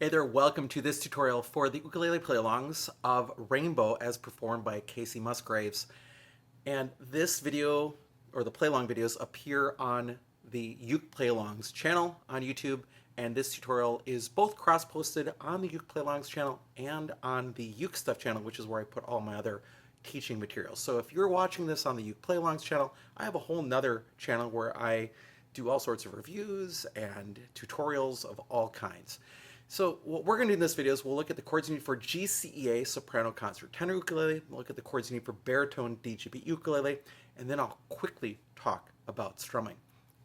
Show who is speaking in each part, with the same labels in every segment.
Speaker 1: Hey there, welcome to this tutorial for the ukulele play-alongs of Rainbow as performed by Kacey Musgraves. And this video, or the play-along videos, appear on the Uke Play-alongs channel on YouTube, and this tutorial is both cross-posted on the Uke Play-alongs channel and on the UkeStuff channel, which is where I put all my other teaching materials. So if you're watching this on the Uke Play-alongs channel, I have a whole nother channel where I do all sorts of reviews and tutorials of all kinds. So what we're going to do in this video is we'll look at the chords you need for GCEA soprano concert tenor ukulele, we'll look at the chords you need for baritone DGBE ukulele, and then I'll quickly talk about strumming.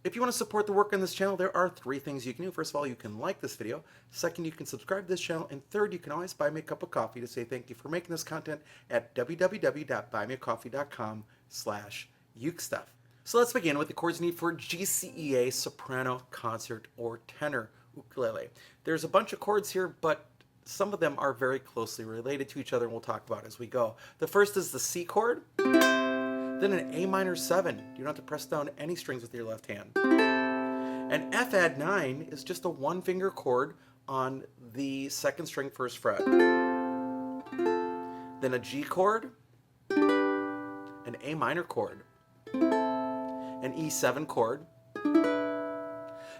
Speaker 1: If you want to support the work on this channel, there are three things you can do. First of all, you can like this video. Second, you can subscribe to this channel. And third, you can always buy me a cup of coffee to say thank you for making this content at www.buymeacoffee.com/UkeStuff. So let's begin with the chords you need for GCEA soprano concert or tenor ukulele. There's a bunch of chords here, but some of them are very closely related to each other, and we'll talk about as we go. The first is the C chord, then an A minor 7. You don't have to press down any strings with your left hand. An F add 9 is just a one-finger chord on the second string first fret. Then a G chord, an A minor chord, an E7 chord.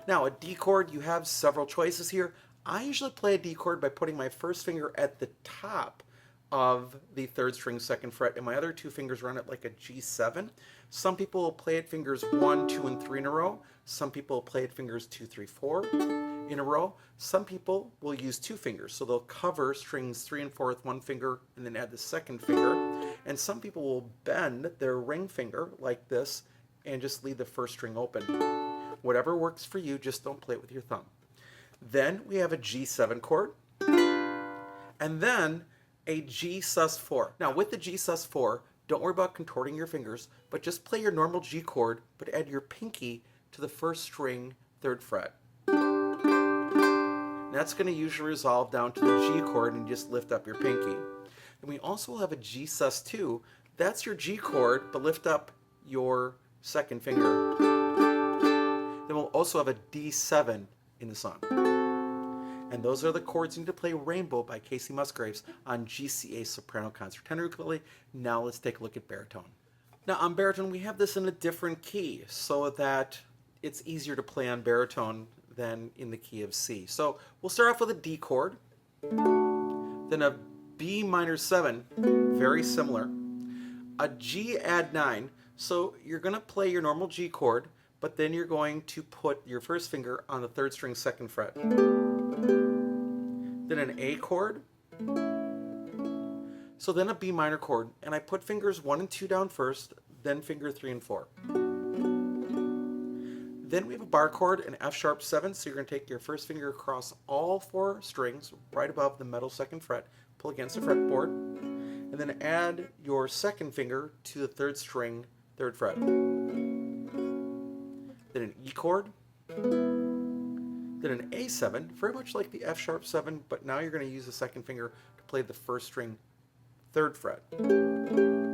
Speaker 1: Now, a D chord, you have several choices here. I usually play a D chord by putting my first finger at the top of the third string second fret, and my other two fingers run it like a G7. Some people will play it fingers 1, 2, and 3 in a row. Some people will play it fingers 2, 3, 4 in a row. Some people will use two fingers, so they'll cover strings 3 and 4 with one finger and then add the second finger. And some people will bend their ring finger like this and just leave the first string open. Whatever works for you, just don't play it with your thumb. Then we have a G7 chord, and then a G sus4. Now with the G sus4, don't worry about contorting your fingers, but just play your normal G chord, but add your pinky to the first string, third fret. And that's going to usually resolve down to the G chord and just lift up your pinky. And we also have a G sus2. That's your G chord, but lift up your second finger. Then we'll also have a D7 in the song. And those are the chords you need to play Rainbow by Kacey Musgraves on GCEA soprano concert tenor ukulele. Now let's take a look at baritone. Now on baritone, we have this in a different key so that it's easier to play on baritone than in the key of C. So we'll start off with a D chord, then a B minor 7, very similar, a G add 9. So you're going to play your normal G chord, but then you're going to put your first finger on the third string second fret. Then an A chord. So then a B minor chord, and I put fingers 1 and 2 down first, then finger 3 and 4. Then we have a bar chord, an F sharp 7, so you're going to take your first finger across all 4 strings right above the middle second fret, pull against the fretboard, and then add your second finger to the third string, third fret. Then an E chord, then an A7, very much like the F sharp 7, but now you're going to use the second finger to play the first string, third fret. Then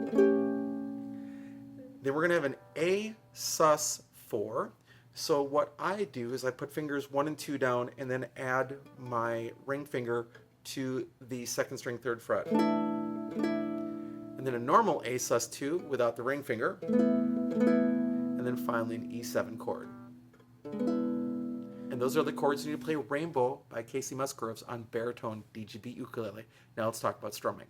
Speaker 1: we're going to have an A sus4. So what I do is I put fingers 1 and 2 down and then add my ring finger to the second string, third fret. And then a normal A sus2 without the ring finger. And then finally an E7 chord. And those are the chords you need to play Rainbow by Kacey Musgraves on baritone DGBE ukulele. Now let's talk about strumming.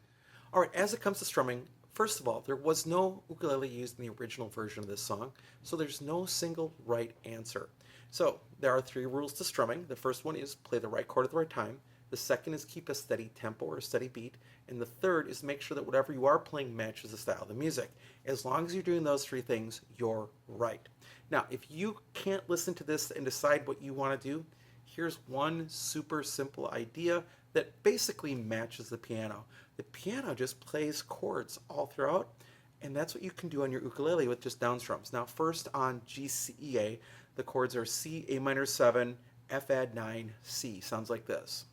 Speaker 1: All right, as it comes to strumming, first of all, there was no ukulele used in the original version of this song, so there's no single right answer. So there are 3 rules to strumming. The first one is play the right chord at the right time. The second is keep a steady tempo or a steady beat. And the third is make sure that whatever you are playing matches the style of the music. As long as you're doing those 3 things, you're right. Now, if you can't listen to this and decide what you want to do, here's one super simple idea that basically matches the piano. The piano just plays chords all throughout, and that's what you can do on your ukulele with just down strums. Now, first on GCEA, the chords are C, A minor 7, F add 9, C. Sounds like this.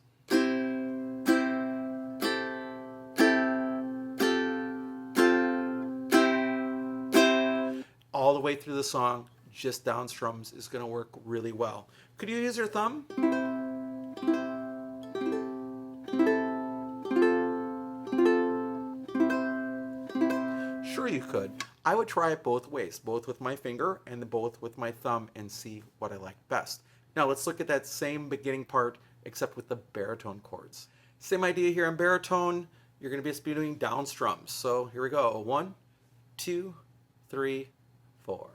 Speaker 1: All the way through the song, just down strums is going to work really well. Could you use your thumb? sure you could. I would try it both ways, both with my finger and both with my thumb, and see what I like best. Now let's look at that same beginning part, except with the baritone chords. Same idea here in baritone. You're going to be doing down strums. So here we go. 1, 2, 3, 4.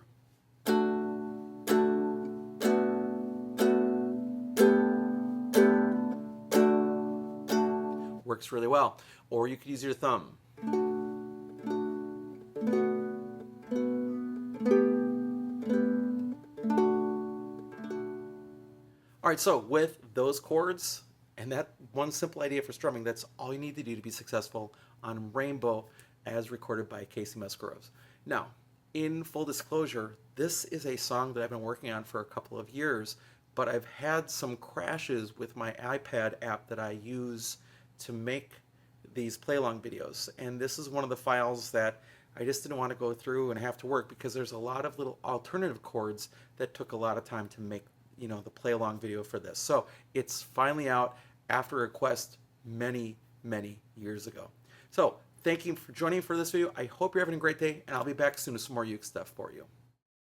Speaker 1: Works really well. Or you could use your thumb. All right, so with those chords and that one simple idea for strumming, that's all you need to do to be successful on Rainbow as recorded by Kacey Musgraves. Now, in full disclosure, this is a song that I've been working on for a couple of years, but I've had some crashes with my iPad app that I use to make these play-along videos. And this is one of the files that I just didn't want to go through and have to work, because there's a lot of little alternative chords that took a lot of time to make, you know, the play-along video for this. So it's finally out after a request many, many years ago. So thank you for joining for this video. I hope you're having a great day, and I'll be back soon with some more Uke stuff for you.